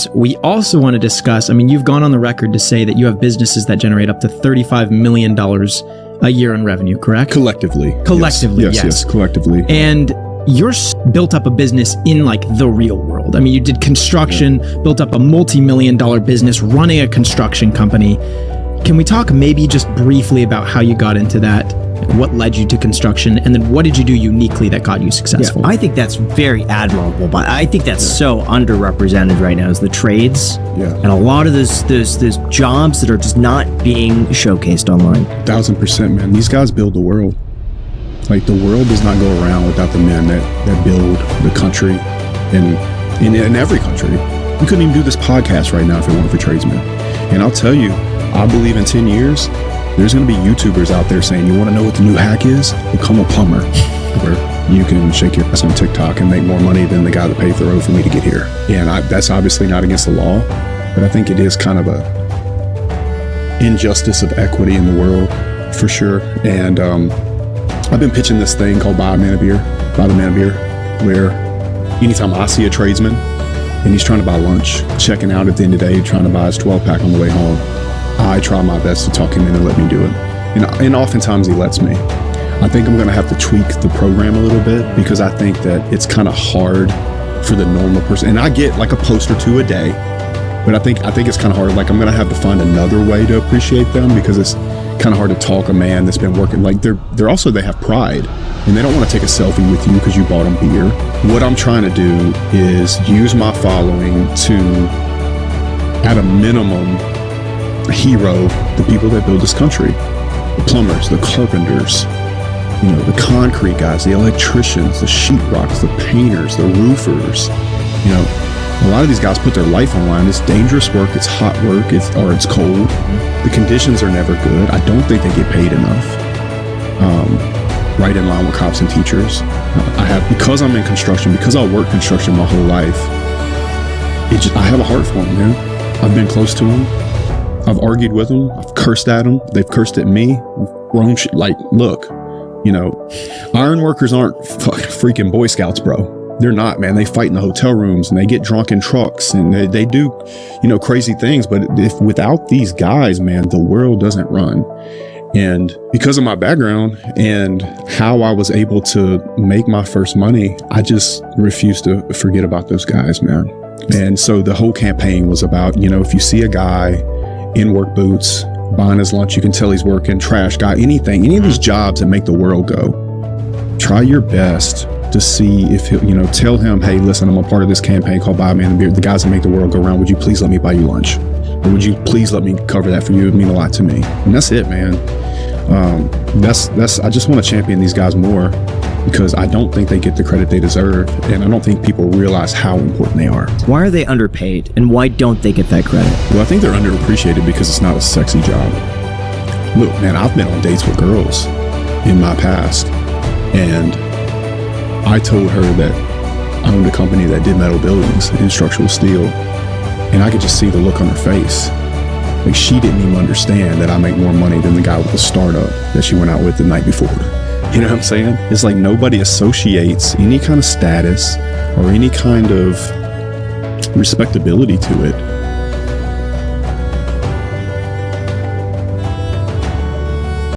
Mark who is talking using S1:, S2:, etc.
S1: is we also want to discuss, I mean, you've gone on the record to say that you have businesses that generate up to $35 million a year in revenue, correct?
S2: Collectively.
S1: Yes,
S2: collectively.
S1: And you're built up a business in like the real world. I mean, you did construction, built up a multi-million-dollar business running a construction company. Can we talk maybe just briefly about how you got into that? What led you to construction, and then what did you do uniquely that got you successful?
S3: Yeah, I think that's very admirable, but I think that's so underrepresented right now is the trades.
S2: Yeah.
S3: And a lot of those jobs that are just not being showcased online.
S2: 1000%, man. These guys build the world. Like, the world does not go around without the men that build the country, and in every country. We couldn't even do this podcast right now if it weren't for tradesmen. And I'll tell you, I believe in 10 years, there's going to be YouTubers out there saying, you want to know what the new hack is? Become a plumber, where you can shake your ass on TikTok and make more money than the guy that paved the road for me to get here. And that's obviously not against the law, but I think it is kind of a injustice of equity in the world, for sure. And I've been pitching this thing called Buy the Man a Beer, where anytime I see a tradesman and he's trying to buy lunch, checking out at the end of the day, trying to buy his 12-pack on the way home, I try my best to talk him in and let me do it. And oftentimes he lets me. I think I'm going to have to tweak the program a little bit, because I think that it's kind of hard for the normal person. And I get like a post or two a day, but I think it's kind of hard. Like, I'm going to have to find another way to appreciate them, because it's kind of hard to talk a man that's been working. Like, they have pride, and they don't want to take a selfie with you because you bought them beer. What I'm trying to do is use my following to, at a minimum, hero the people that build this country. The plumbers, the carpenters, the concrete guys, the electricians, the sheetrocks, the painters, the roofers. A lot of these guys put their life on the line. It's dangerous work, it's hot work, it's cold. The conditions are never good. I don't think they get paid enough. Right in line with cops and teachers. Because I'm in construction, because I worked construction my whole life, I have a heart for them, man. I've been close to them. I've argued with them. I've cursed at them. They've cursed at me. Like, look, iron workers aren't freaking Boy Scouts, bro. They're not, man. They fight in the hotel rooms, and they get drunk in trucks, and they do, crazy things. But without these guys, man, the world doesn't run. And because of my background and how I was able to make my first money, I just refuse to forget about those guys, man. And so the whole campaign was about, if you see a guy in work boots, buying his lunch, you can tell he's working, trash guy, any of these jobs that make the world go, try your best to see if he'll, tell him, hey, listen, I'm a part of this campaign called Buy a Man a Beer. The guys that make the world go round, would you please let me buy you lunch? Or would you please let me cover that for you? It would mean a lot to me. And that's it, man. I just want to champion these guys more, because I don't think they get the credit they deserve, and I don't think people realize how important they are.
S3: Why are they underpaid, and why don't they get that credit?
S2: Well, I think they're underappreciated because it's not a sexy job. Look, man, I've been on dates with girls in my past, and I told her that I owned a company that did metal buildings and structural steel, and I could just see the look on her face. Like, she didn't even understand that I make more money than the guy with the startup that she went out with the night before. You know what I'm saying? It's like nobody associates any kind of status or any kind of respectability to it